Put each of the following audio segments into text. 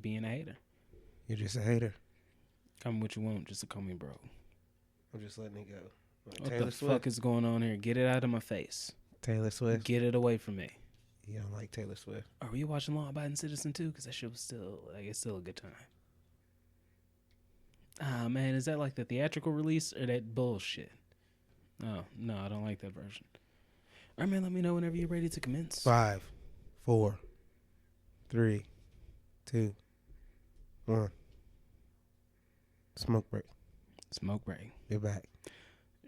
Being a hater. You're just a hater. Call me what you want, just to call me bro. I'm just letting it go. Like What Taylor the Swift. fuck is going on here? Get it out of my face. Taylor Swift. Get it away from me. You don't like Taylor Swift. Are you watching Law Abiding Citizen too? Because that shit was still, it's still a good time. Ah, man, is that like the theatrical release or that bullshit? Oh, no, I don't like that version. All right, man, let me know whenever you're ready to commence. 5, 4, 3, 2, 1. Smoke break. Smoke break. You're back.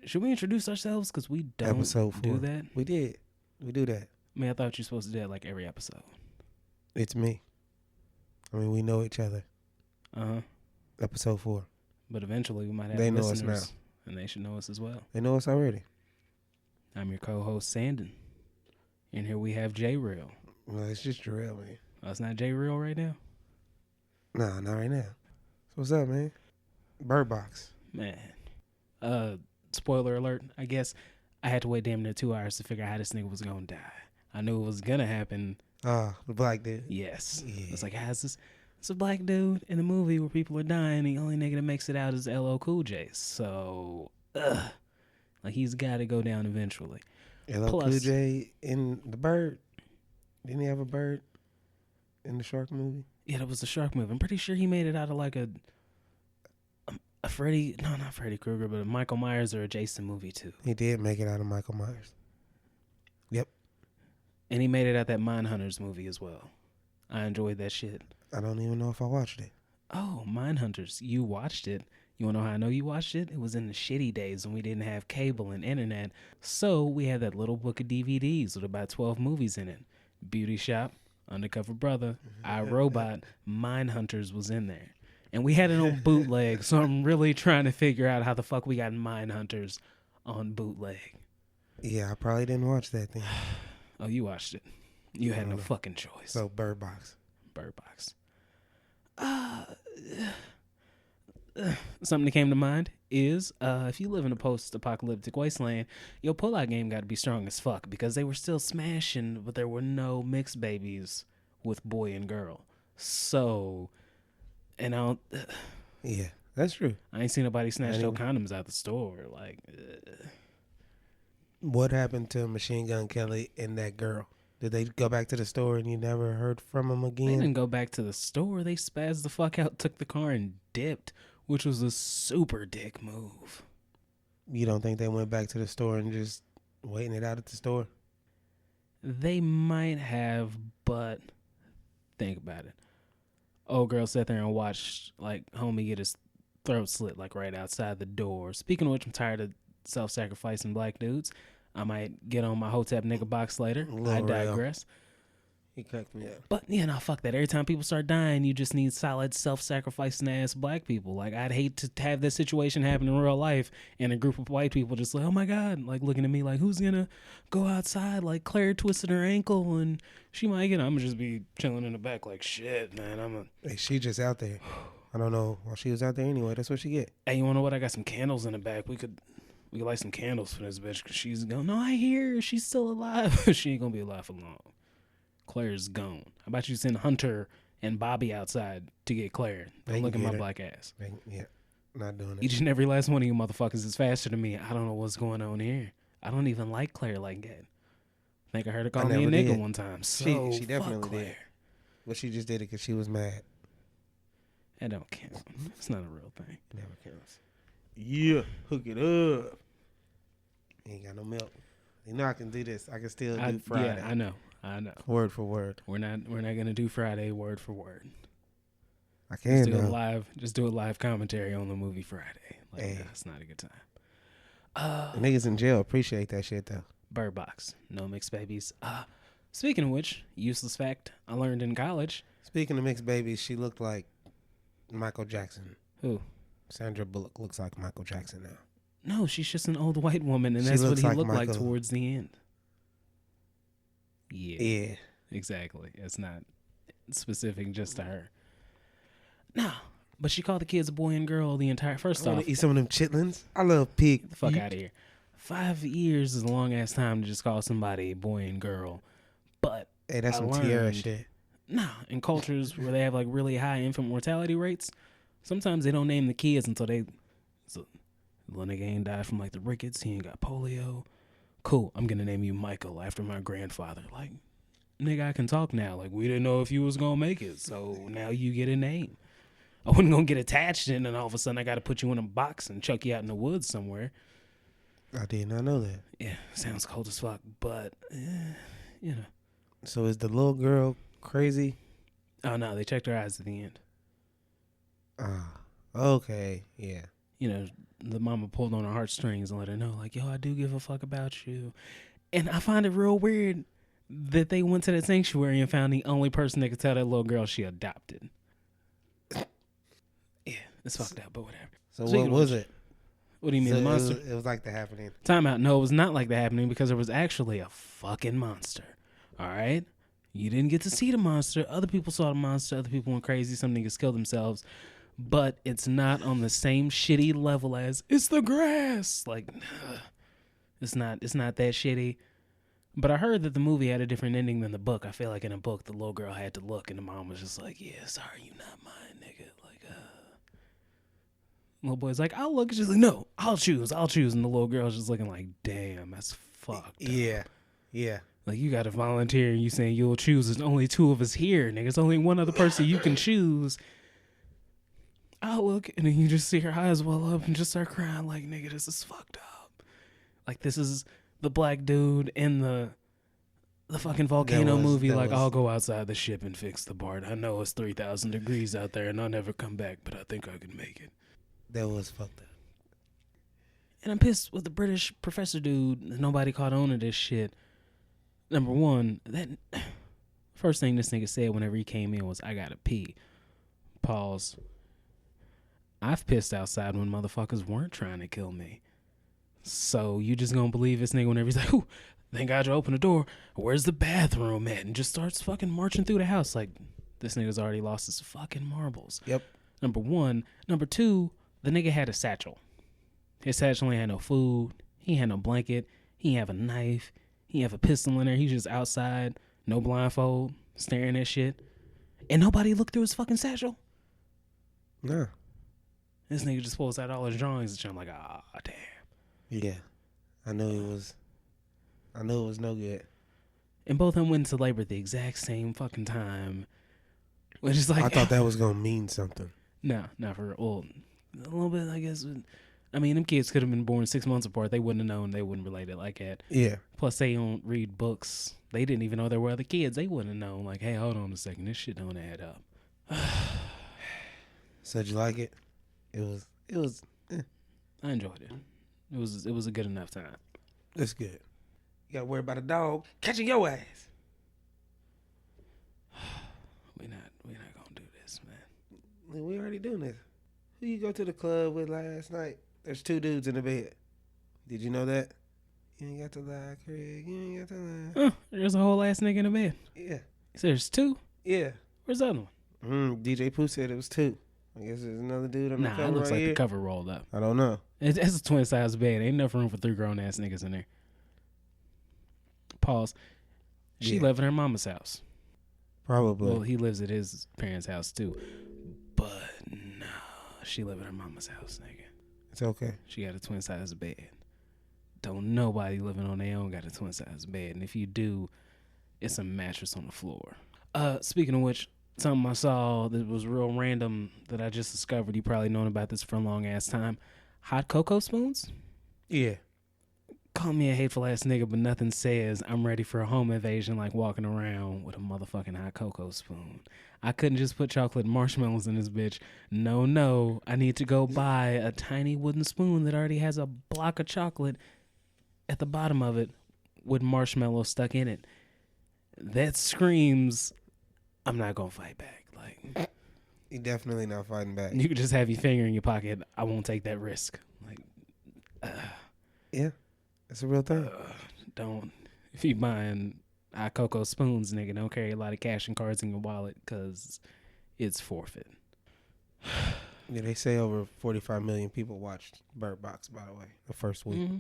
Should we introduce ourselves? Because we don't Episode 4. do that. We did. We do that. I mean, I thought you were supposed to do that like every episode. It's me. I mean, we know each other. Uh-huh. Episode 4. But eventually we might have They know us listeners, and they should know us as well. They know us already. I'm your co-host, Sandon. And here we have Jerral. Well, it's just Jerral, man. Oh, it's not Jerral right now? Nah, not right now. So what's up, man? Bird Box. Man. Spoiler alert, I guess. I had to wait damn near 2 hours to figure out how this nigga was going to die. I knew it was going to happen. Oh, the black dude. Yes. Yeah. It's like, how's this? It's a black dude in a movie where people are dying. The only nigga that makes it out is LL Cool J. So, like, he's got to go down eventually. LL Cool J in the bird. Didn't he have a bird in the shark movie? Yeah, that was the shark movie. I'm pretty sure he made it out of like a Freddy, no, not Freddy Krueger, but a Michael Myers or a Jason movie too. He did make it out of Michael Myers. Yep. And he made it out that Mindhunters movie as well. I enjoyed that shit. I don't even know if I watched it. Oh, Mindhunters. You watched it. You want to know how I know you watched it? It was in the shitty days when we didn't have cable and internet. So we had that little book of DVDs with about 12 movies in it. Beauty Shop, Undercover Brother, iRobot, Mindhunters was in there. And we had it on bootleg, so I'm really trying to figure out how the fuck we got Mindhunters on bootleg. Yeah, I probably didn't watch that thing. Oh, you watched it. You had no fucking choice. So Bird Box. Bird Box. Something that came to mind is if you live in a post-apocalyptic wasteland, your pullout game got to be strong as fuck because they were still smashing, but there were no mixed babies with boy and girl. So, and yeah, that's true. I ain't seen nobody snatch no condoms out the store. Like, what happened to Machine Gun Kelly and that girl? Did they go back to the store and you never heard from them again? They didn't go back to the store. They spazzed the fuck out, took the car, and dipped, which was a super dick move. You don't think they went back to the store and just waiting it out at the store? They might have, but think about it. Old girl sat there and watched, like, homie get his throat slit, like, right outside the door. Speaking of which, I'm tired of self-sacrificing black dudes. I might get on my Hotep nigga box later. I digress. He cracked me up. But, yeah, no, fuck that. Every time people start dying, you just need solid self-sacrificing ass black people. Like, I'd hate to have this situation happen in real life and a group of white people just like, oh, my God, like, looking at me like, who's going to go outside? Like, Claire twisted her ankle and she might get, I'm going to just be chilling in the back like, shit, man. Hey, she just out there. I don't know. Well, she was out there anyway. That's what she get. Hey, you want to know what? I got some candles in the back. We could light some candles for this bitch because she's gone. No, I hear her. She's still alive. She ain't going to be alive for long. Claire's gone. How about you send Hunter and Bobby outside to get Claire? Don't look at my black ass. Yeah, not doing it. Each and every last one of you motherfuckers is faster than me. I don't know what's going on here. I don't even like Claire like that. I think I heard her call me a nigga one time. So she definitely did. But she just did it because she was mad. That don't count. It's not a real thing. It never counts. Yeah, hook it up. Ain't got no milk. You know I can do this. I can still do Friday. Yeah, I know. Word for word. We're not gonna do Friday word for word. I can just do a live commentary on the movie Friday. Like that's not a good time. The niggas in jail appreciate that shit though. Bird Box, no mixed babies. Speaking of which, useless fact I learned in college. Speaking of mixed babies, she looked like Michael Jackson. Who? Sandra Bullock looks like Michael Jackson now. No, she's just an old white woman, and that's what he looked like towards the end. Yeah. Exactly. It's not specific just to her. No, but she called the kids a boy and girl the entire. First off, eat some of them chitlins. I love pig. Get the fuck out of here. 5 years is a long ass time to just call somebody a boy and girl. But hey, that's some Tierra shit. Nah, in cultures where they have like really high infant mortality rates, sometimes they don't name the kids until they. So, little nigga ain't died from like the rickets. He ain't got polio. Cool. I'm gonna name you Michael after my grandfather. Like, nigga, I can talk now. Like, we didn't know if you was gonna make it, so now you get a name. I wasn't gonna get attached, and then all of a sudden I got to put you in a box and chuck you out in the woods somewhere. I did not know that. Yeah, sounds cold as fuck, but you know. So is the little girl crazy? Oh no, they checked her eyes at the end. Okay, yeah. You know, the mama pulled on her heartstrings and let her know, like, yo, I do give a fuck about you. And I find it real weird that they went to that sanctuary and found the only person that could tell that little girl she adopted. Yeah, it's fucked up, but whatever. So what was it? What do you mean, So the monster? It was like The Happening. Time out. No, it was not like that happening because there was actually a fucking monster. All right? You didn't get to see the monster. Other people saw the monster. Other people went crazy. Some niggas killed themselves. But it's not on the same shitty level as it's the grass. Like, it's not that shitty. But I heard that the movie had a different ending than the book. I feel like in a book, the little girl had to look, and the mom was just like, yeah, sorry, you not mine, nigga. Like, little boy's like, I'll look. She's like, no, I'll choose. And the little girl's just looking like, damn, that's fucked. Yeah. Yeah. Like, you got to volunteer, and you saying you'll choose. There's only two of us here, nigga. There's only one other person you can choose. I'll look, and then you just see her eyes well up and just start crying like, nigga, this is fucked up. Like, this is the black dude in the fucking volcano movie. Like, I'll go outside the ship and fix the board. I know it's 3,000 degrees out there, and I'll never come back, but I think I can make it. That was fucked up. And I'm pissed with the British professor dude. Nobody caught on to this shit. Number one, that first thing this nigga said whenever he came in was, I gotta pee. Pause. I've pissed outside when motherfuckers weren't trying to kill me. So you just gonna believe this nigga whenever he's like, ooh, thank God you opened the door. Where's the bathroom at? And just starts fucking marching through the house. Like, this nigga's already lost his fucking marbles. Yep. Number one. Number two, the nigga had a satchel. His satchel ain't had no food. He had no blanket. He have a knife. He have a pistol in there. He's just outside, no blindfold, staring at shit. And nobody looked through his fucking satchel. Nah. This nigga just pulls out all his drawings and shit. I'm like, damn. Yeah. I knew it was no good. And both of them went into labor at the exact same fucking time. Which is like, I thought that was going to mean something. No, not for old. A little bit, I guess. I mean, them kids could have been born 6 months apart. They wouldn't have known. They wouldn't relate it like that. Yeah. Plus, they don't read books. They didn't even know there were other kids. They wouldn't have known. Like, hey, hold on a second. This shit don't add up. So did you like it? It was. I enjoyed it. It was a good enough time. That's good. You gotta worry about a dog catching your ass. We're not gonna do this, man. We already doing this. Who you go to the club with last night? There's 2 dudes in the bed. Did you know that? You ain't got to lie, Craig. You ain't got to lie. There's a whole ass nigga in the bed. Yeah. He said there's 2? Yeah. Where's the other one? DJ Pooh said it was 2. I guess there's another dude on the cover. Nah, it looks right like here. the cover rolled up. I don't know. It's a twin size bed. Ain't enough room for 3 grown ass niggas in there. Pause. She live in her mama's house. Probably. Well, he lives at his parents' house too. But no, she live at her mama's house, nigga. It's okay. She got a twin size bed. Don't nobody living on their own got a twin size bed. And if you do, it's a mattress on the floor. Speaking of which, something I saw that was real random that I just discovered. You probably known about this for a long ass time. Hot cocoa spoons? Yeah. Call me a hateful ass nigga, but nothing says I'm ready for a home invasion like walking around with a motherfucking hot cocoa spoon. I couldn't just put chocolate and marshmallows in this bitch. No. I need to go buy a tiny wooden spoon that already has a block of chocolate at the bottom of it with marshmallows stuck in it. That screams, I'm not going to fight back. Like, You're definitely not fighting back. you could just have your finger in your pocket. I won't take that risk. Like, Yeah. That's a real thing. Don't. If you buying hot cocoa spoons, nigga, don't carry a lot of cash and cards in your wallet because it's forfeit. Yeah, they say over 45 million people watched Bird Box, by the way, the first week. Mm-hmm.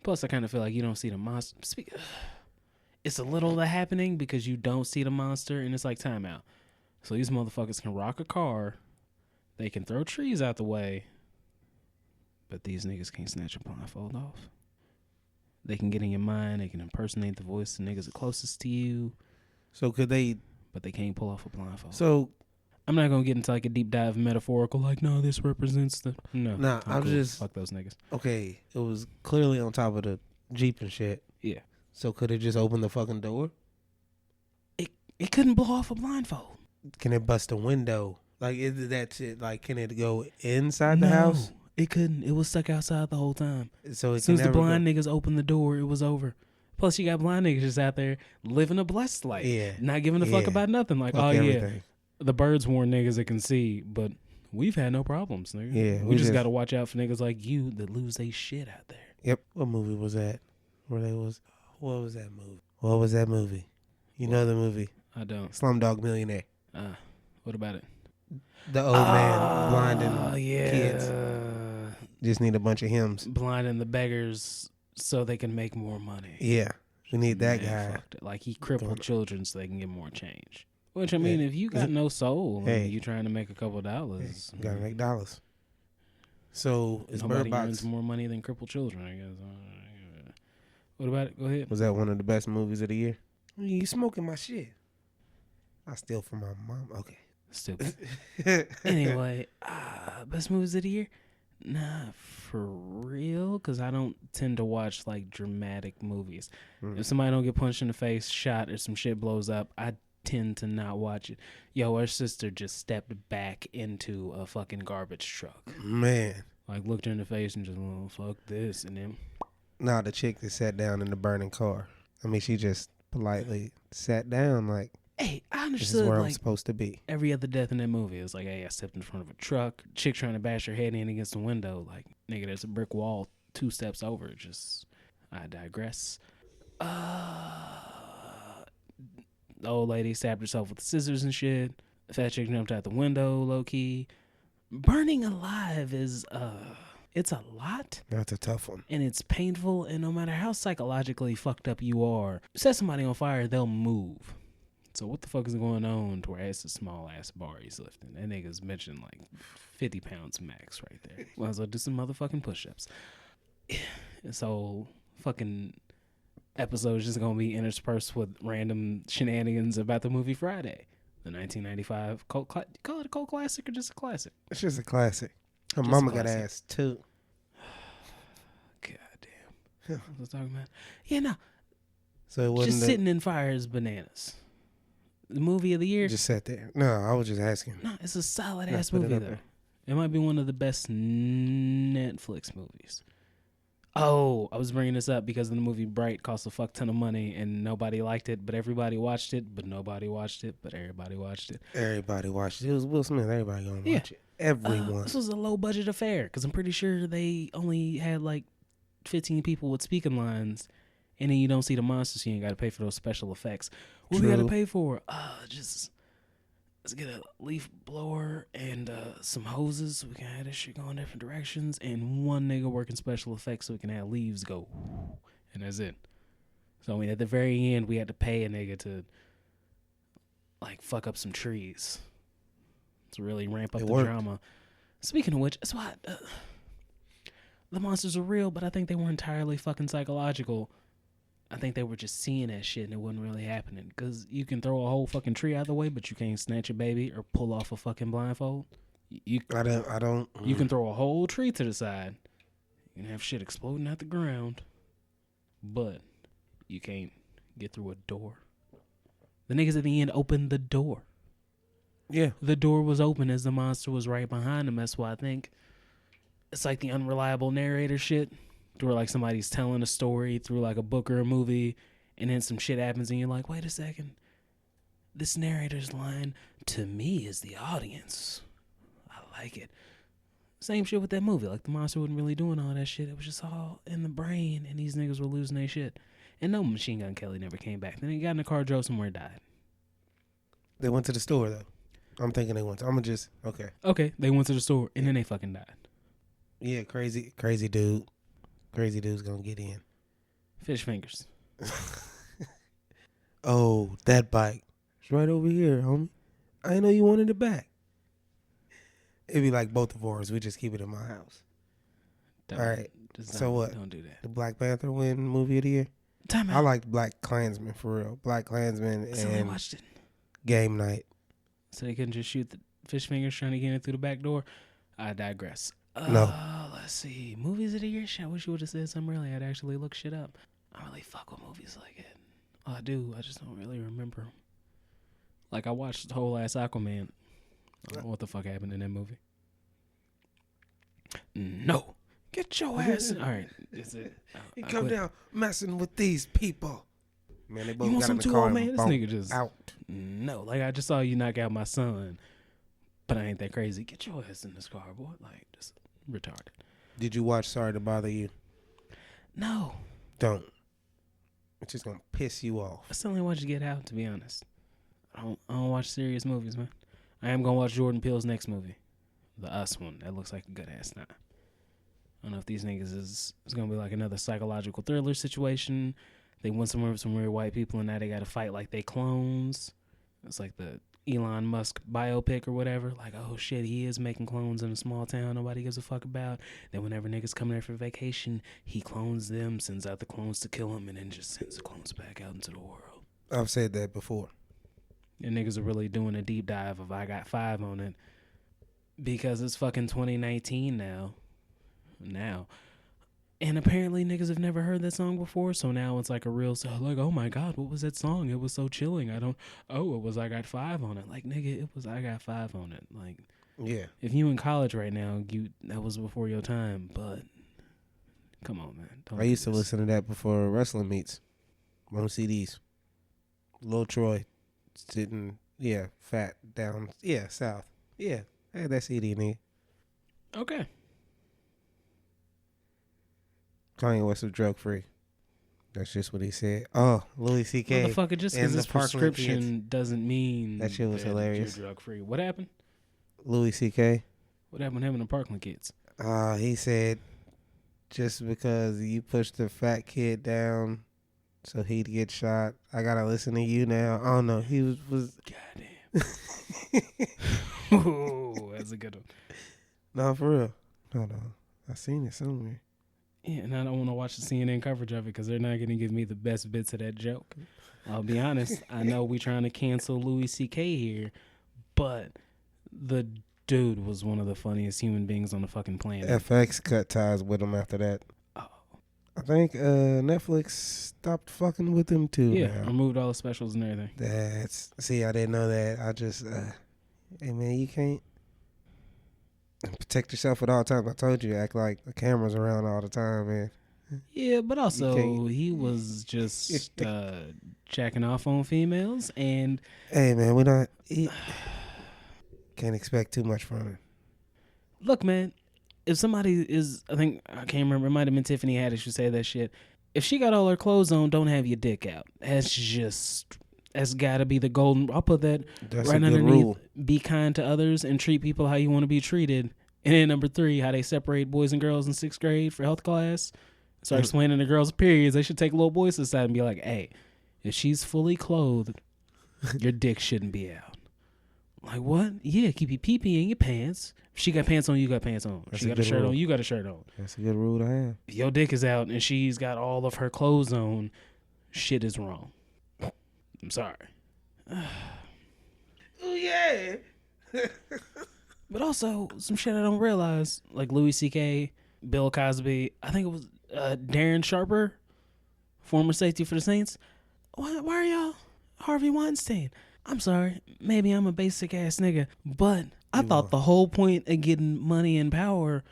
Plus, I kind of feel like you don't see the monster. it's a little of that happening because you don't see the monster, and it's like timeout. So these motherfuckers can rock a car, they can throw trees out the way, but these niggas can't snatch a blindfold off. They can get in your mind, they can impersonate the voice of the niggas closest to you. So could they? But they can't pull off a blindfold. So I'm not gonna get into like a deep dive metaphorical, like, no, this represents the Nah, I'm cool. just Fuck those niggas. Okay, it was clearly on top of the Jeep and shit. Yeah. So could it just open the fucking door? It couldn't blow off a blindfold. Can it bust a window? Like, is that shit? Like, can it go inside the house? It couldn't. It was stuck outside the whole time. So as soon as the blind niggas opened the door, it was over. Plus, you got blind niggas just out there living a blessed life. Yeah. Not giving a fuck about nothing. Like, fuck everything. The birds warn niggas that can see, but we've had no problems, nigga. Yeah. We just got to watch out for niggas like you that lose they shit out there. Yep. What movie was that? What was that movie? You know the movie? I don't. Slumdog Millionaire. What about it? The old man blinding kids. Just need a bunch of hymns. Blinding the beggars so they can make more money. Yeah. We need that guy. Like, he crippled children so they can get more change. Which, I mean, if you got no soul and you trying to make a couple dollars. You gotta make dollars. So, is nobody Bird Box earns more money than crippled children, I guess. What about it? Go ahead. Was that one of the best movies of the year? You smoking my shit. I steal from my mom. Okay. Stupid. Anyway, best movies of the year? Nah, for real, because I don't tend to watch like dramatic movies. If somebody don't get punched in the face, shot, or some shit blows up, I tend to not watch it. Yo, our sister just stepped back into a fucking garbage truck. Man. Like, looked her in the face and just, oh, fuck this, and then... Nah, the chick that sat down in the burning car. I mean, she just politely sat down like, hey, I understood, this is where like, I'm supposed to be. Every other death in that movie, it was like, hey, I stepped in front of a truck, chick trying to bash her head in against the window. Like, nigga, there's a brick wall 2 steps over. Just, I digress. The old lady stabbed herself with scissors and shit. The fat chick jumped out the window, low-key. Burning alive is, it's a lot. That's a tough one. And it's painful, and no matter how psychologically fucked up you are, set somebody on fire, they'll move. So what the fuck is going on to where it's a small-ass bar he's lifting? That nigga's mentioned like 50 pounds max right there. Might as well do some motherfucking push-ups. So fucking episode is just going to be interspersed with random shenanigans about the movie Friday. The 1995 cult call it a cult classic or just a classic? It's just a classic. Her Just mama a got classic. ass too. God damn. What was I talking about? Yeah, no. So it wasn't just sitting in fire is bananas. The movie of the year? Just sat there. No, I was just asking. No, it's a solid ass movie though. It might be one of the best Netflix movies. Oh, I was bringing this up because the movie Bright cost a fuck ton of money and nobody liked it, but everybody watched it, but nobody watched it, but everybody watched it. Everybody watched it. It was Will Smith. Everybody gonna watch it. Everyone. This was a low budget affair because I'm pretty sure they only had like 15 people with speaking lines, and then you don't see the monsters, so you ain't got to pay for those special effects. What we got to pay for? Just let's get a leaf blower and some hoses. We can have this shit going different directions, and one nigga working special effects so we can have leaves go, and that's it. So I mean, at the very end, we had to pay a nigga to like fuck up some trees to really ramp up the drama. Speaking of which, that's why the monsters are real, but I think they were entirely fucking psychological. I think they were just seeing that shit and it wasn't really happening. Because you can throw a whole fucking tree out of the way, but you can't snatch a baby or pull off a fucking blindfold. I don't. You can throw a whole tree to the side. You can have shit exploding out the ground. But you can't get through a door. The niggas at the end opened the door. Yeah. The door was open as the monster was right behind them. That's why I think it's like the unreliable narrator shit. Where like somebody's telling a story through like a book or a movie, and then some shit happens and you're like, wait a second, this narrator's line to me is the audience. I like it. Same shit with that movie. Like the monster wasn't really doing all that shit. It was just all in the brain, and these niggas were losing their shit. And no, Machine Gun Kelly never came back. Then he got in the car, drove somewhere, died. They went to the store though. I'm thinking they went. I'm gonna just okay. They went to the store and then they fucking died. Yeah, crazy dude. Crazy dude's gonna get in. Fish fingers. Oh, that bike. It's right over here, homie. I didn't know you wanted it back. It'd be like both of ours. We just keep it in my house. Don't, All right. So what? Don't do that. The Black Panther win movie of the year? Time I out. liked Black Klansman for real. Black Klansman I still ain't and watched it. Game Night. So they couldn't just shoot the fish fingers trying to get in through the back door. I digress. No. Let's see. Movies of the year? Shit, I wish you would have said something earlier. I'd actually look shit up. I don't really fuck with movies like it. Oh, I do. I just don't really remember. Like, I watched the whole ass Aquaman. I don't know what the fuck happened in that movie. No. Get your ass in. All right. Is it? You come down messing with these people. Man, they both You want got some in the too, car old and man? This bonked nigga just out. No. Like, I just saw you knock out my son, but I ain't that crazy. Get your ass in this car, boy. Like, just retarded. Did you watch Sorry to Bother You? No. Don't. It's just gonna piss you off. I still ain't watch Get Out, to be honest. I don't watch serious movies, man. I am gonna watch Jordan Peele's next movie, the Us one. That looks like a good ass time. I don't know if these niggas is gonna be like another psychological thriller situation. They went somewhere with some weird white people, and now they got to fight like they clones. It's like the Elon Musk biopic or whatever. Like, oh shit, he is making clones in a small town nobody gives a fuck about. Then whenever niggas come there for vacation, he clones them, sends out the clones to kill them, and then just sends the clones back out into the world. I've said that before. And niggas are really doing a deep dive of I Got Five on it because it's fucking 2019 now. And apparently niggas have never heard that song before, so now it's like a real like, oh my god, what was that song? It was so chilling. It was I Got Five on it. Like, nigga, it was I Got Five on it. Like, yeah. If you in college right now, that was before your time, but come on, man. I used to listen to that before wrestling meets. On CDs. Lil Troy sitting, fat down, south. Yeah, I had that CD, nigga. Okay. Kanye West was drug free. That's just what he said. Oh, Louis C.K. Motherfucker, just because it's prescription doesn't mean that shit was hilarious. You're drug free. What happened? Louis C.K. What happened to him and the Parkland kids? He said just because you pushed the fat kid down so he'd get shot, I gotta listen to you now. I don't know. He was Goddamn. Ooh, that's a good one. No, for real. No. I seen it somewhere. Yeah, and I don't want to watch the CNN coverage of it because they're not going to give me the best bits of that joke. I'll be honest. I know we trying to cancel Louis C.K. here, but the dude was one of the funniest human beings on the fucking planet. FX cut ties with him after that. Oh. I think Netflix stopped fucking with him too. Yeah, now. removed all the specials and everything. I didn't know that. I just, hey man, you can't protect yourself at all times. I told you, act like the camera's around all the time, man. Yeah, but also he was just jacking off on females, and hey man, can't expect too much from him. Look, man, if somebody is, I can't remember, it might have been Tiffany Haddish who said that shit. If she got all her clothes on, don't have your dick out. That's got to be the golden. I'll put that That's right a good underneath. rule. Be kind to others and treat people how you want to be treated. And then number 3, how they separate boys and girls in 6th grade for health class. Start explaining to girls' periods. They should take little boys to the side and be like, hey, if she's fully clothed, your dick shouldn't be out. Like, what? Yeah, keep your pee-pee in your pants. If she got pants on, you got pants on. If she got a shirt on, you got a shirt on. That's a good rule to have. If your dick is out and she's got all of her clothes on, shit is wrong. I'm sorry. Oh, yeah. But also, some shit I don't realize, like Louis C.K., Bill Cosby, I think it was Darren Sharper, former safety for the Saints. Why are y'all Harvey Weinstein? I'm sorry, maybe I'm a basic ass nigga, but I thought the whole point of getting money and power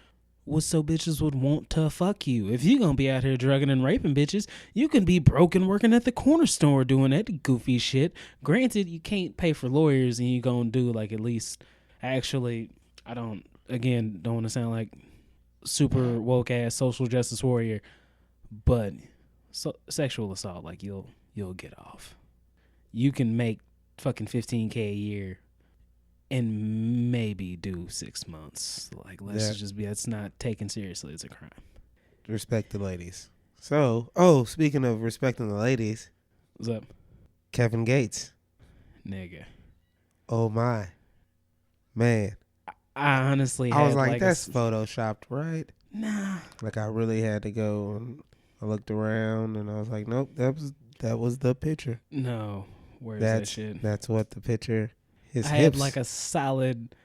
was so bitches would want to fuck you. If you gonna be out here drugging and raping bitches, you can be broken working at the corner store doing that goofy shit. Granted, you can't pay for lawyers and you gonna do like at least, actually, I don't want to sound like super woke ass social justice warrior, but sexual assault, like you'll get off. You can make fucking $15K a year and maybe do 6 months. Like, that's not taken seriously as a crime. Respect the ladies. So, speaking of respecting the ladies, What's up? Kevin Gates. Nigga. Oh my. Man. I honestly I was had like, that's photoshopped, right? nah. Like I really had to go and I looked around and I was like, nope, that was the picture. No. Where's that shit? That's what the picture. His I hips. had like a solid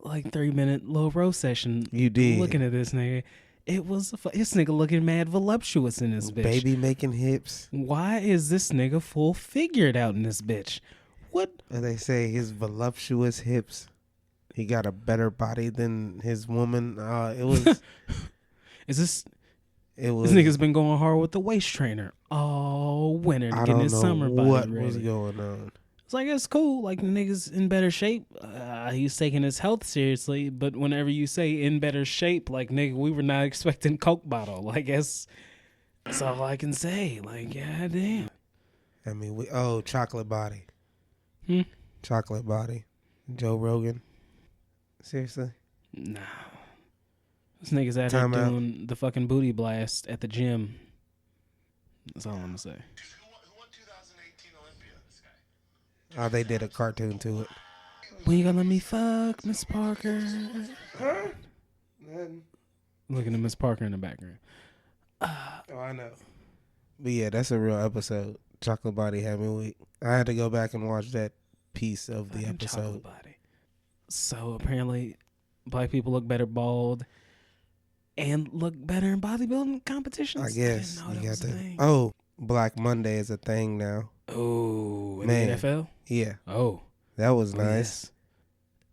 3-minute little roast session. You did. Looking at this nigga. It was this nigga looking mad voluptuous in this bitch. Baby making hips. Why is this nigga full figured out in this bitch? What? And they say his voluptuous hips. He got a better body than his woman. It was. Is this? It was. This nigga's been going hard with the waist trainer all winter to get his summer body what ready. was going on. It's like, it's cool. Like, the nigga's in better shape. He's taking his health seriously. But whenever you say in better shape, like, nigga, we were not expecting Coke bottle. Like, that's all I can say. Like, goddamn. I mean, chocolate body. Hmm? Chocolate body. Joe Rogan. Seriously? Nah. This nigga's out here doing the fucking booty blast at the gym. That's all I'm going to say. Who won 2018 Olympia, this guy? Oh, they did a cartoon to it. When you gonna let me fuck Miss Parker? Huh? Looking at Miss Parker in the background. Oh, I know. But yeah, that's a real episode. Chocolate Body had me weak. I had to go back and watch that piece of the episode. Chocolate Body. So apparently, black people look better bald and look better in bodybuilding competitions. I guess. I didn't know that was a thing. Oh, Black Monday is a thing now. Oh, in Man. the NFL? Yeah. Oh. That was nice.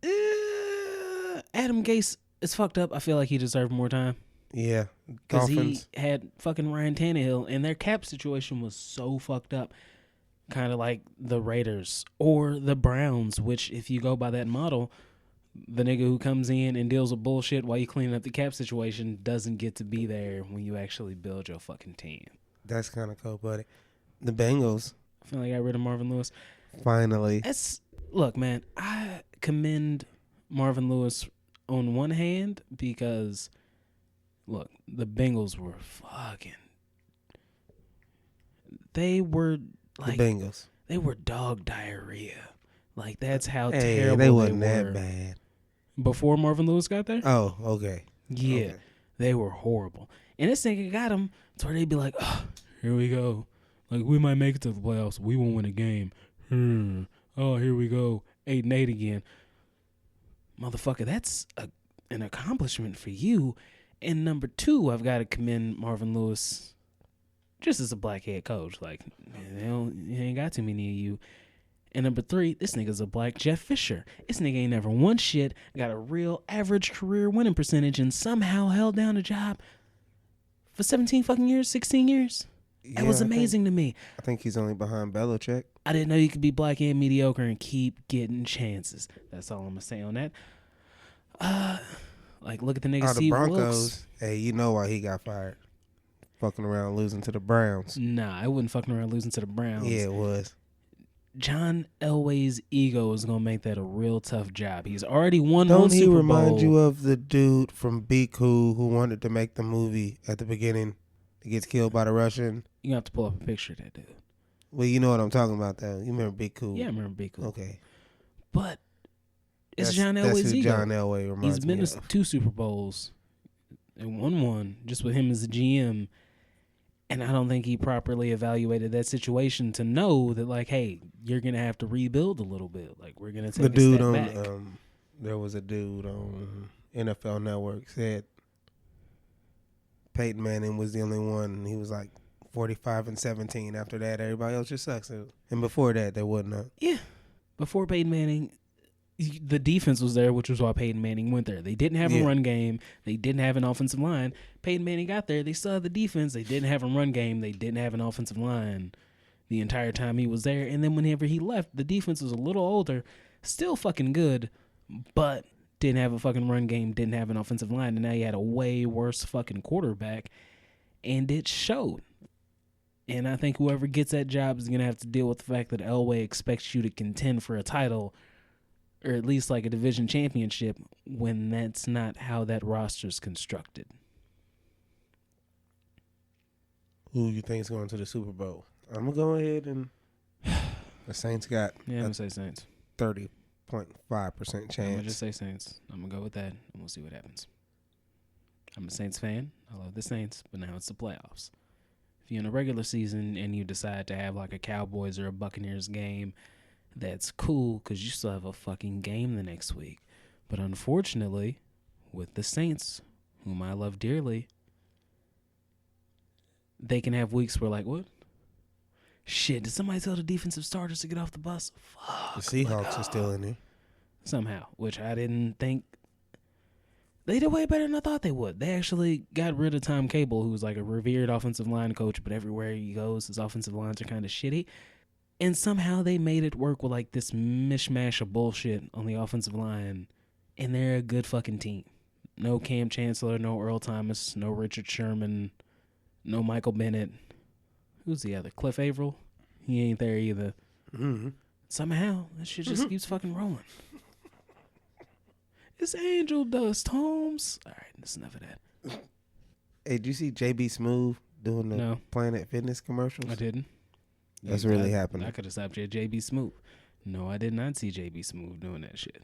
Yes. Adam Gase is fucked up. I feel like he deserved more time. Yeah. Because he had fucking Ryan Tannehill, and their cap situation was so fucked up. Kind of like the Raiders or the Browns, which, if you go by that model, the nigga who comes in and deals with bullshit while you cleaning up the cap situation doesn't get to be there when you actually build your fucking team. That's kind of cool, buddy. The Bengals. I feel like I got rid of Marvin Lewis. Finally. Look, man, I commend Marvin Lewis on one hand because, look, the Bengals were fucking. They were like. The Bengals. They were dog diarrhea. Like, that's how terrible terrible they wasn't were. that bad. Before Marvin Lewis got there? Oh, okay. Yeah. Okay. They were horrible. And this nigga got them to where they'd be like, oh, here we go. Like, we might make it to the playoffs. We won't win a game. Oh, here we go. 8-8 again. Motherfucker, that's an accomplishment for you. And number two, I've got to commend Marvin Lewis just as a black head coach. Like, man, he ain't got too many of you. And number three, this nigga's a black Jeff Fisher. This nigga ain't never won shit, got a real average career winning percentage, and somehow held down a job for 17 fucking years, 16 years. That was amazing to me. I think he's only behind Belichick. I didn't know you could be black and mediocre and keep getting chances. That's all I'm going to say on that. Like, look at the nigga The Steve Broncos. Wilkes. Hey, you know why he got fired. Fucking around losing to the Browns. Nah, I wouldn't fucking around losing to the Browns. Yeah, it was. John Elway's ego is gonna make that a real tough job. He's already won one Super Bowl. Don't he remind you of the dude from Be Cool who wanted to make the movie at the beginning? He gets killed by the Russian. You have to pull up a picture of that dude. Well, you know what I'm talking about, though. You remember Be Cool? Yeah, I remember Be Cool. Okay. But it's That's John Elway's that's who ego. John Elway reminds He's been me to of. 2 Super Bowls and won one just with him as the GM. And I don't think he properly evaluated that situation to know that, like, hey, you're going to have to rebuild a little bit. Like, we're going to take a step back. There was a dude on NFL Network said Peyton Manning was the only one. And he was like 45-17. After that, everybody else just sucks. And before that, there wasn't none. Yeah. Before Peyton Manning, the defense was there, which was why Peyton Manning went there. They didn't have a run game. They didn't have an offensive line. Peyton Manning got there. They still had the defense. They didn't have a run game. They didn't have an offensive line the entire time he was there. And then whenever he left, the defense was a little older, still fucking good, but didn't have a fucking run game, didn't have an offensive line. And now you had a way worse fucking quarterback, and it showed. And I think whoever gets that job is going to have to deal with the fact that Elway expects you to contend for a title or at least like a division championship when that's not how that roster's constructed. Who you think is going to the Super Bowl? I'm going to go ahead and The Saints got Yeah, I'm gonna say Saints. 30.5% I'm chance. gonna just say Saints. I'm gonna go with that, and we'll see what happens. I'm a Saints fan. I love the Saints, but now it's the playoffs. If you're in a regular season and you decide to have like a Cowboys or a Buccaneers game, that's cool because you still have a fucking game the next week. But unfortunately, with the Saints, whom I love dearly, they can have weeks where like, what? Shit, did somebody tell the defensive starters to get off the bus? Fuck. The Seahawks are still in there. Somehow, which I didn't think. They did way better than I thought they would. They actually got rid of Tom Cable, who was like a revered offensive line coach, but everywhere he goes, his offensive lines are kind of shitty. And somehow they made it work with like this mishmash of bullshit on the offensive line. And they're a good fucking team. No Cam Chancellor, no Earl Thomas, no Richard Sherman, no Michael Bennett. Who's the other? Cliff Averill? He ain't there either. Mm-hmm. Somehow, that shit just keeps fucking rolling. It's angel dust, Holmes. All right, that's enough of that. Hey, did you see JB Smooth doing the No. Planet Fitness commercials? I didn't. That's really happening. I could have stopped at JB Smooth. No, I did not see JB Smooth doing that shit.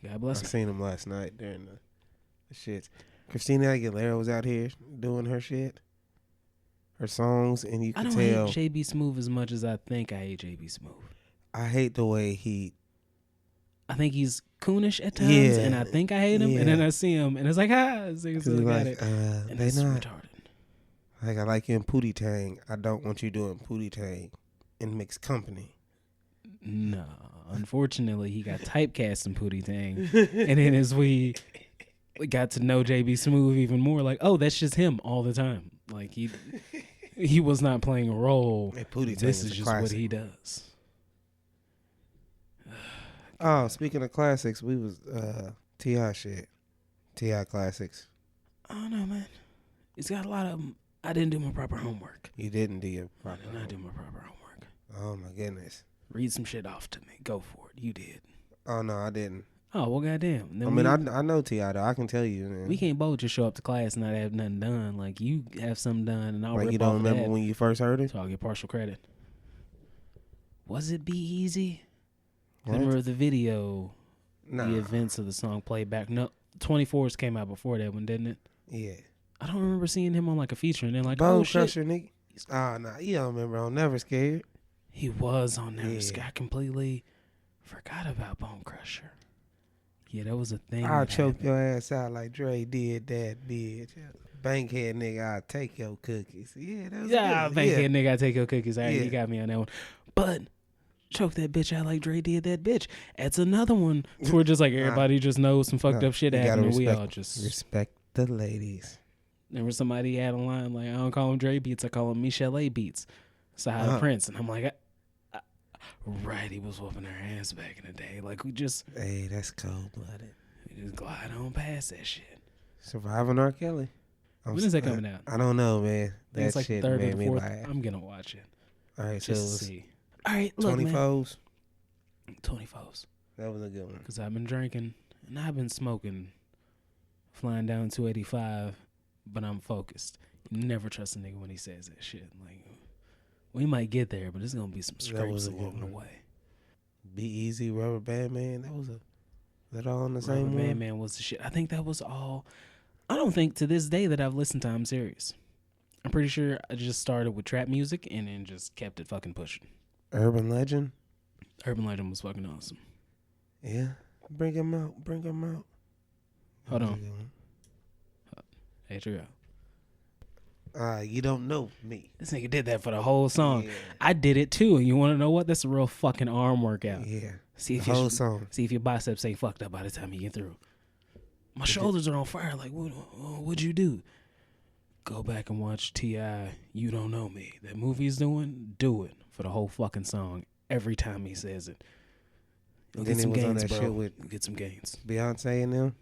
God bless I her. seen him last night during the shit. Christina Aguilera was out here doing her shit, her songs, and you I could don't tell. hate JB Smooth as much as I think I hate JB Smooth. I hate the way he. I think he's coonish at times, Yeah, and I think I hate him, yeah. and then I see him, and it's like, this nigga's Cause he got like, it. And they it's not retarded. like I like you in Pootie Tang. I don't want you doing Pootie Tang in mixed company. No, unfortunately, he got typecast in Pootie Tang, and then as we got to know JB Smooth even more, like, oh, that's just him all the time. Like he was not playing a role. Hey, Pootie Tang This is is a just what classic. he does. Oh, speaking of classics, we was T.I. shit. T.I. classics. I don't know, man. He's got a lot of them. I didn't do my proper homework. You didn't do your I proper. did not do my proper homework. Oh my goodness. Read some shit off to me. Go for it. You did. Oh no, I didn't. Oh, well, goddamn. Then I mean, I know T.I. though. I can tell you. Man. we can't both just show up to class and not have nothing done. Like, you have something done, and I'll Like rip you don't off remember that, when you first heard it? so I'll get partial credit. Was it Be Easy? I What? remember the video, Nah. the events of the song played back. No, 24s came out before that one, didn't it? Yeah. I don't remember seeing him on like a feature, and then like, Bone oh shit, Crusher, nigga. Ah, nah. You don't remember on Never Scared. he was on there. Yeah. I completely forgot about Bone Crusher. Yeah, that was a thing. I'll that choke happened. your ass out like Dre did that bitch. Bankhead nigga, I'll take your cookies. Yeah, that was Yeah, good. bankhead nigga, I take your cookies. All right, Yeah. you got me on that one. But choke that bitch out like Dre did that bitch. That's another one where just like everybody just knows some fucked Nah, up shit you gotta happened, and we respect- all just. Respect the ladies. There was somebody had a line like, I don't call him Dre beats, I call him Michelle A beats. Sahara Prince, and I'm like, right, he was whooping her ass back in the day. Like we just Hey, that's cold blooded. glide on past that shit. Surviving R. Kelly. When is that coming out? I don't know, man. I think That it's like shit third or made the me fourth. laugh. I'm gonna watch it All right, so it just to was see. All right, look, 20 man. foes. 24s. That was a good one. Because I've been drinking and I've been smoking, flying down 285, but I'm focused. You never trust a nigga when he says that shit. Like, we might get there, but there's going to be some scrapes was a good along the one. way. Be Easy, Rubber Band Man. That was that all on the Rubber same Band one? Man was the shit. I think that was all. I don't think to this day that I've listened to I'm Serious. I'm pretty sure I just started with trap music and then just kept it fucking pushing. Urban Legend. Urban Legend was fucking awesome. Yeah. Bring him out. Bring him out. Hold That was on. a good one. Hey, Trio. You don't know me. This nigga did that for the whole song. Yeah. I did it too, and you want to know what? That's a real fucking arm workout. Yeah. See The if whole your song. see if your biceps ain't fucked up by the time you get through. My shoulders are on fire. Like, what'd you do? Go back and watch T.I. You Don't Know Me. That movie he's doing, do it for the whole fucking song. Every time he says it, you'll And get then some he was on gains, that bro. shit with You'll get some gains. Beyonce and them.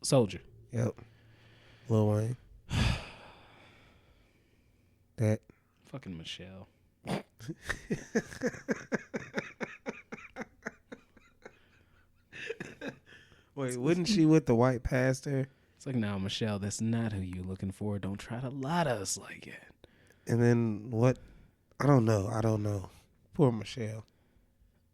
Soldier. Yep. Lil Wayne. That. Fucking Michelle. Wait, wasn't she with the white pastor? It's like, nah, Michelle, that's not who you looking for. Don't try to lie to us like that. And then what? I don't know. Poor Michelle.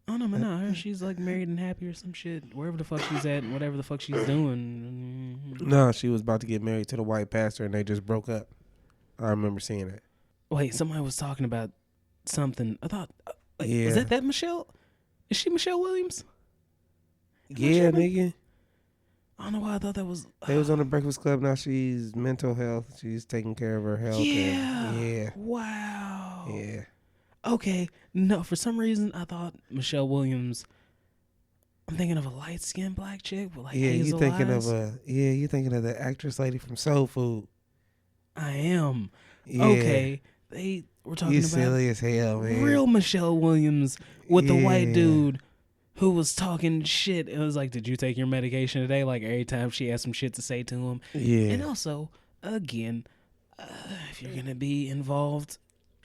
I don't know, man. No, I heard she's like married and happy or some shit. Wherever the fuck she's at and whatever the fuck she's doing. No, she was about to get married to the white pastor and they just broke up. I remember seeing it. Wait, somebody was talking about something. I thought, Yeah. was that Michelle? Is she Michelle Williams? Yeah, nigga. I don't know why I thought that was. They was on the Breakfast Club. Now she's mental health. She's taking care of her health. Yeah. Yeah. Wow. Yeah. Okay. No, for some reason I thought Michelle Williams. I'm thinking of a light skinned black chick with like hazel eyes. you thinking of the actress lady from Soul Food. I am. Yeah. Okay. We're talking You about silly as hell, man. real Michelle Williams with the white Yeah. dude who was talking shit. It was like, did you take your medication today? Like every time she had some shit to say to him. Yeah. And also, again, if you're gonna be involved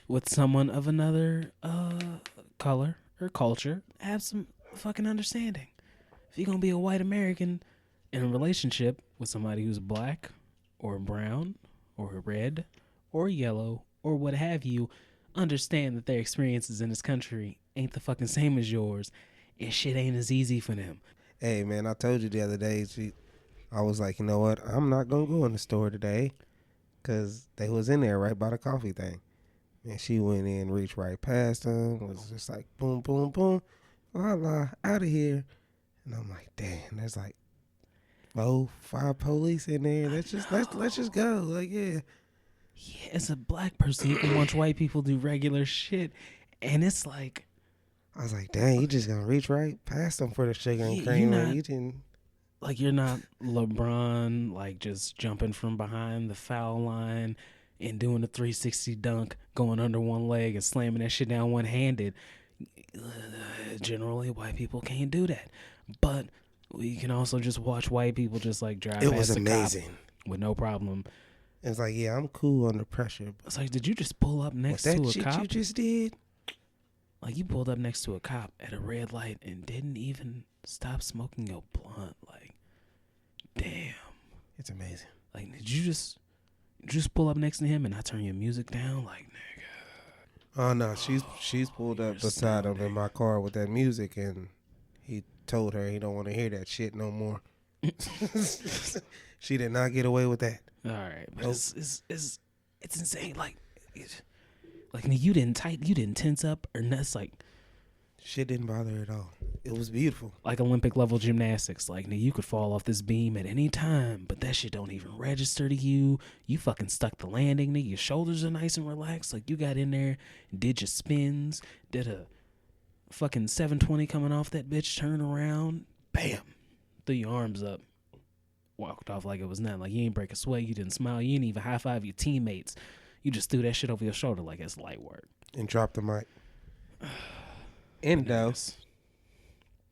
with someone of another color or culture, have some fucking understanding. If you're gonna be a white American in a relationship with somebody who's black or brown or red or yellow or what have you, understand that their experiences in this country ain't the fucking same as yours, and shit ain't as easy for them. Hey, man, I told you the other day, I was like, you know what? I'm not going to go in the store today because they was in there right by the coffee thing. And she went in, reached right past them, was just like, boom, boom, boom, la, la, out of here. And I'm like, damn, there's like 5 police in there. Let's just go. Like, yeah. Yeah, as a black person, you can watch white people do regular shit, and it's like, I was like, dang, you just gonna reach right past them for the sugar and Yeah, cream. you're Like, not- you didn't. like you're not LeBron, like just jumping from behind the foul line and doing a 360 dunk, going under one leg and slamming that shit down one-handed. Generally, white people can't do that, but we can also just watch white people just like drive It past was the cop amazing. with no problem. It's like, yeah, I'm cool under pressure. But It's like, did you just pull up next that to a shit cop? you just did? Like, you pulled up next to a cop at a red light and didn't even stop smoking your blunt. Like, damn. It's amazing. Like, did you just pull up next to him and not turn your music down? Like, nigga. Oh no, she's pulled up beside him in my car with that music, and he told her he don't want to hear that shit no more. She did not get away with that. All right, but Nope. it's insane. Like, you didn't tense up or nuts. Like Shit didn't bother her at all. It was beautiful. Olympic level gymnastics. Like, nigga, you could fall off this beam at any time, but that shit don't even register to you. You fucking stuck the landing, nigga. Your shoulders are nice and relaxed. Like, you got in there, did your spins, did a fucking 720 coming off that bitch, turn around, bam, threw your arms up, walked off like it was nothing. Like, you ain't break a sweat, you didn't smile, you didn't even high five your teammates. You just threw that shit over your shoulder like it's light work. And dropped the mic. Endo.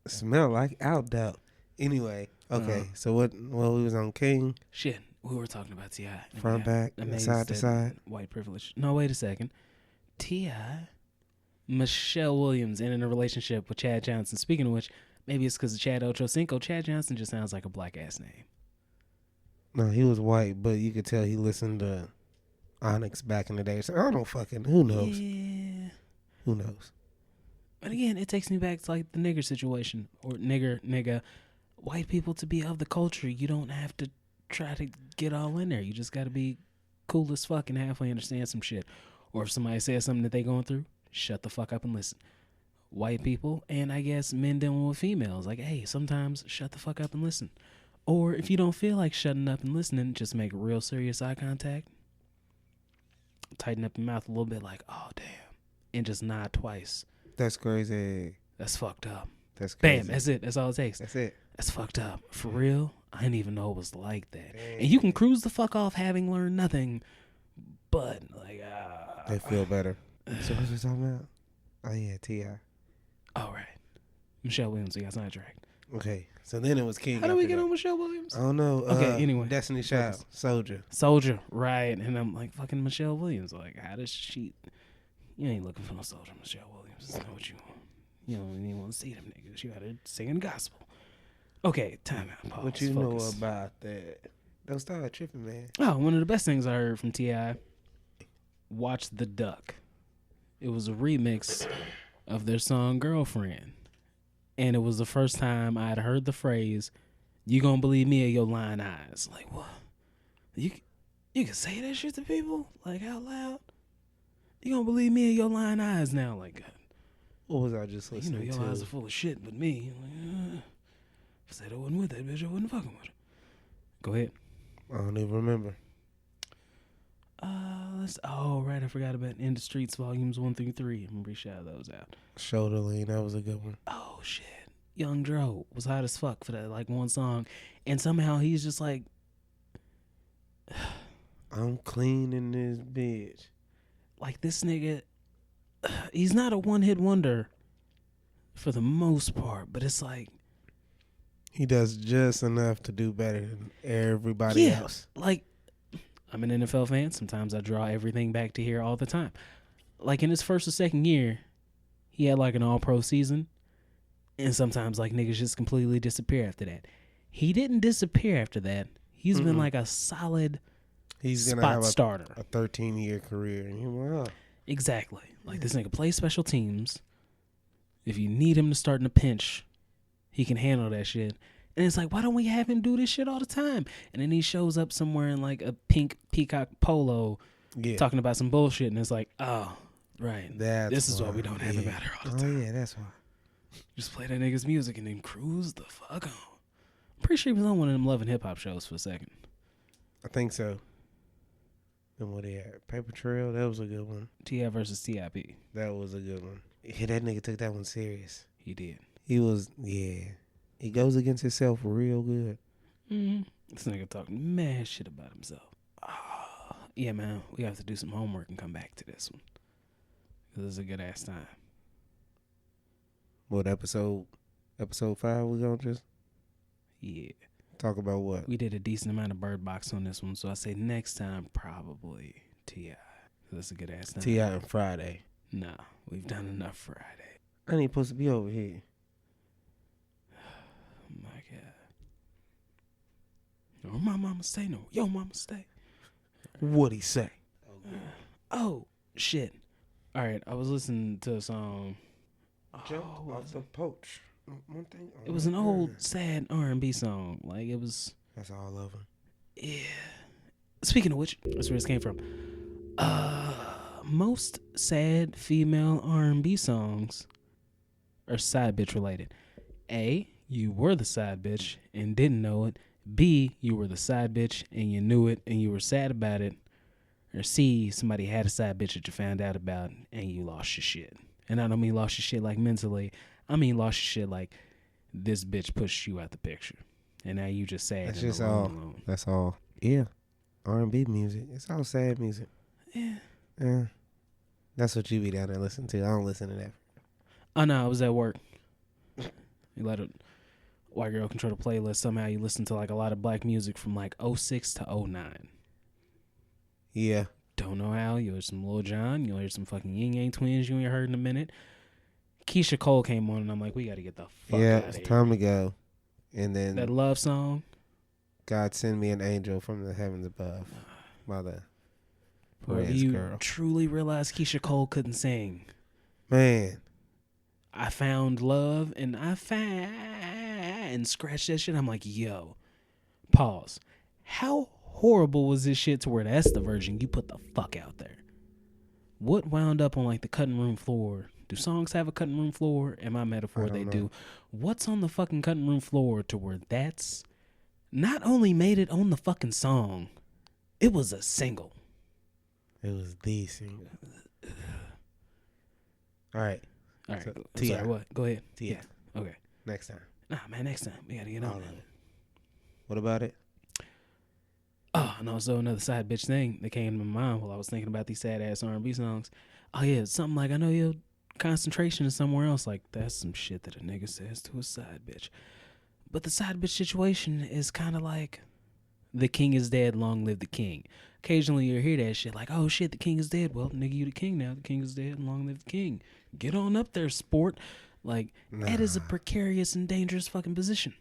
Smell like Aldo. Anyway, okay. So what? Well, we was on King. Shit, we were talking about T.I. Front, back, Amazed side to that side. White privilege. No, wait a second. T.I., Michelle Williams, and in a relationship with Chad Johnson. Speaking of which, maybe it's because of Chad Ochocinco. Chad Johnson just sounds like a black ass name. No, he was white, but you could tell he listened to Onyx back in the day. So I don't fucking. Who knows? Yeah. Who knows? But again, it takes me back to like the nigger situation or nigga. White people to be of the culture, you don't have to try to get all in there. You just got to be cool as fuck and halfway understand some shit. Or if somebody says something that they going through, shut the fuck up and listen. White people and I guess men dealing with females, like, hey, sometimes shut the fuck up and listen. Or if you don't feel like shutting up and listening, just make real serious eye contact. Tighten up your mouth a little bit, like, oh damn, and just nod twice. That's crazy. That's fucked up. That's crazy. Bam, that's it. That's all it takes. That's it. That's fucked up. For real, I didn't even know it was like that. Dang. And you can cruise the fuck off having learned nothing, but like, They feel better. So what was we talking about? Oh yeah, T.I. all right. Michelle Williams, we got sidetracked. Okay, so then it was King. How do we after get that. on Michelle Williams? I don't know. Okay, anyway. Destiny Child, Soldier. Soldier, right? And I'm like, fucking Michelle Williams. Like, how does she? You ain't looking for no soldier, Michelle Williams. That's not what you want. You don't even want to see them niggas. You gotta singing gospel. Okay, time out. Pause. What you focus. know about that? Don't start tripping, man. Oh, one of the best things I heard from T.I. Watch The Duck. It was a remix of their song Girlfriend. And it was the first time I'd heard the phrase, "You gonna believe me or your lying eyes?" Like, what? You can say that shit to people? Like, out loud? You gonna believe me or your lying eyes now? Like, What was I just listening your to? eyes are full of shit, but me, like, if I said I wasn't with that bitch, I wasn't fucking with her. Go ahead. I don't even remember. Right, I forgot about In the Streets Volumes 1 through 3. I'm gonna shout those out. Shoulder Lean, that was a good one. Oh shit. Young Dro was hot as fuck for that like one song. And somehow he's just like, I'm clean in this bitch. like this nigga, he's not a one-hit wonder for the most part, but it's like, He does just enough to do better than everybody else. Like, I'm an NFL fan. Sometimes I draw everything back to here all the time. Like in his first or second year, he had like an all-pro season. And sometimes like niggas just completely disappear after that. He didn't disappear after that. He's been like a solid He's gonna spot have starter. a 13-year career. And you're like, oh. Exactly. Like this nigga plays special teams. If you need him to start in a pinch, he can handle that shit. And it's like, why don't we have him do this shit all the time? And then he shows up somewhere in like a pink peacock polo talking about some bullshit. And it's like, oh, right. This is why we don't have him out here all the time. Oh, yeah, that's why. Just play that nigga's music and then cruise the fuck on. I'm pretty sure he was on one of them Love and Hip Hop shows for a second. I think so. And what he had? Paper Trail, that was a good one. T.I. versus T.I.P. That was a good one. Yeah, that nigga took that one serious. He did. He was, yeah. He goes against himself real good. Mm-hmm. This nigga talking mad shit about himself. Oh, yeah, man. We have to do some homework and come back to this one. This is a good ass time. What, episode 5 we gonna just Yeah. talk about what? We did a decent amount of Bird Box on this one, so I say next time probably T.I. That's a good ass time. T.I. and Friday. Nah, we've done enough Friday. I ain't supposed to be over here. Oh my God. No, my mama stay. No, yo mama stay. What'd he say? Oh, shit. All right, I was listening to a song. Jump off the porch. One thing. It was an old, sad R&B song. Like, it was... That's all of them. Yeah. Speaking of which, that's where this came from. Most sad female R&B songs are side bitch related. A, you were the side bitch and didn't know it. B, you were the side bitch and you knew it and you were sad about it. Or C, somebody had a side bitch that you found out about and you lost your shit. And I don't mean lost your shit like mentally. I mean lost your shit like this bitch pushed you out the picture. And now you just sad. That's and just alone. all. That's all. Yeah. R&B music. It's all sad music. Yeah. Yeah. That's what you be down there listening to. I don't listen to that. Oh, no, I was at work. You let a white girl control the playlist. Somehow you listen to like a lot of black music from like 06 to 09. Yeah. Don't know how. You'll hear some Lil Jon. You'll hear some fucking Yin Yang Twins you ain't heard in a minute. Keisha Cole came on and I'm like, we got to get the fuck out of it's here. time to go. And then That love song. God send me an angel from the heavens above. By the Where Perez you girl. truly realized Keisha Cole couldn't sing. Man. I found love and and scratched that shit. I'm like, yo, pause. How horrible was this shit to where that's the version you put the fuck out there? What wound up on like the cutting room floor? Do songs have a cutting room floor? In my metaphor, they do. What's on the fucking cutting room floor to where that's not only made it on the fucking song, it was a single. It was the single. All right. All right. So, I'm sorry, what? Go ahead. T.I. Yeah. Okay. Next time. Nah, man, next time. We got to get All on of it. it. What about it? Oh, and also another side bitch thing that came to my mind while I was thinking about these sad ass R&B songs. Oh yeah, something like, I know your concentration is somewhere else. Like, that's some shit that a nigga says to a side bitch. But the side bitch situation is kind of like, the king is dead, long live the king. Occasionally you'll hear that shit like, oh shit, the king is dead. Well, nigga, you the king now. The king is dead, long live the king. Get on up there, sport. Like, that is a precarious and dangerous fucking position.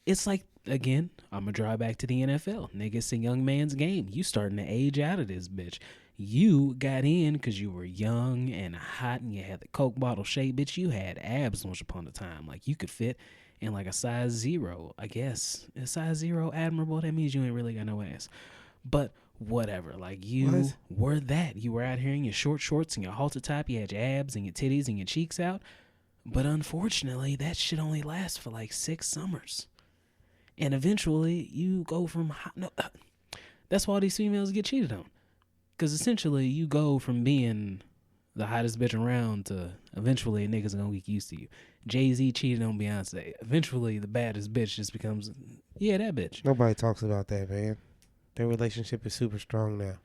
It's like, again, I'm going to draw back to the NFL. Nigga, it's a young man's game. You starting to age out of this bitch. You got in because you were young and hot and you had the Coke bottle shape. Bitch, you had abs once upon a time. Like, you could fit in like a size 0, I guess. Is size 0 admirable? That means you ain't really got no ass. But whatever. Like, you were that. You were out here in your short shorts and your halter top. You had your abs and your titties and your cheeks out. But unfortunately, that shit only lasts for like 6 summers. And eventually, you go from... that's why all these females get cheated on. Because essentially, you go from being the hottest bitch around to eventually niggas are going to get used to you. Jay-Z cheated on Beyonce. Eventually, the baddest bitch just becomes, yeah, that bitch. Nobody talks about that, man. Their relationship is super strong now.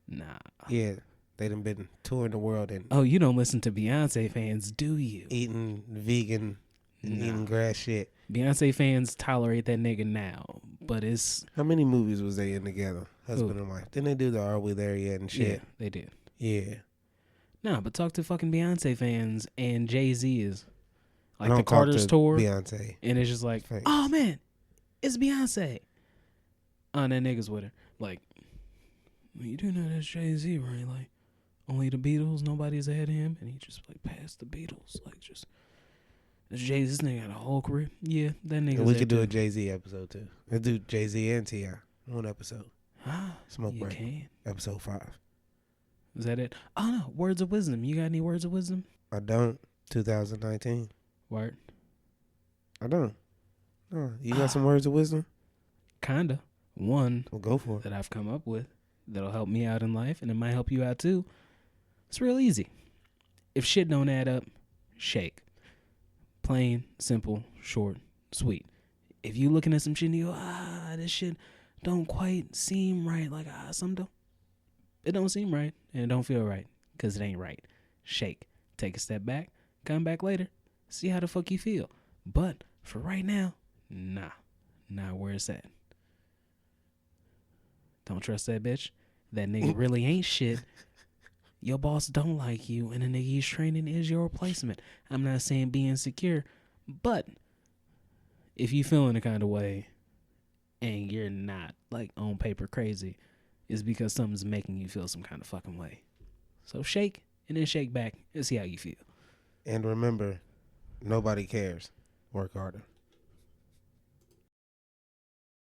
Nah. Yeah, they done been touring the world and... Oh, you don't listen to Beyonce fans, do you? Eating vegan and eating grass shit. Beyonce fans tolerate that nigga now, but it's... How many movies was they in together? Husband and wife. Didn't they do the Are We There Yet and shit? Yeah, they did. Yeah. Nah, but talk to fucking Beyonce fans and Jay-Z is... Like I the don't talk Carter's to tour. Beyonce. And it's just like, Thanks. oh man, it's Beyonce. Oh, that nigga's with her. Like, well, you do know that's Jay-Z, right? Like, only the Beatles, nobody's ahead of him. And he just like passed the Beatles. Like, just... This Jay-Z, this nigga got a whole career. Yeah, that nigga's And we could do too. a Jay-Z episode too. Let's do Jay-Z and T.I. One episode. Smoke You break. can. Episode 5. Is that it? Oh no, words of wisdom. You got any words of wisdom? I don't. 2019. Word. I don't. No. You got some words of wisdom? Kinda. One Well, go for it. that I've come up with that'll help me out in life, and it might help you out too. It's real easy. If shit don't add up, shake. Plain, simple, short, sweet. If you looking at some shit and you go, this shit don't quite seem right, like, it don't seem right, and it don't feel right, because it ain't right. Shake. Take a step back, come back later, see how the fuck you feel. But for right now, nah, not where it's at. Don't trust that bitch. That nigga really ain't shit. Your boss don't like you, and the nigga he's training is your replacement. I'm not saying be insecure, but if you feeling the kind of way and you're not like on paper crazy, it's because something's making you feel some kind of fucking way. So shake and then shake back and see how you feel. And remember, nobody cares. Work harder.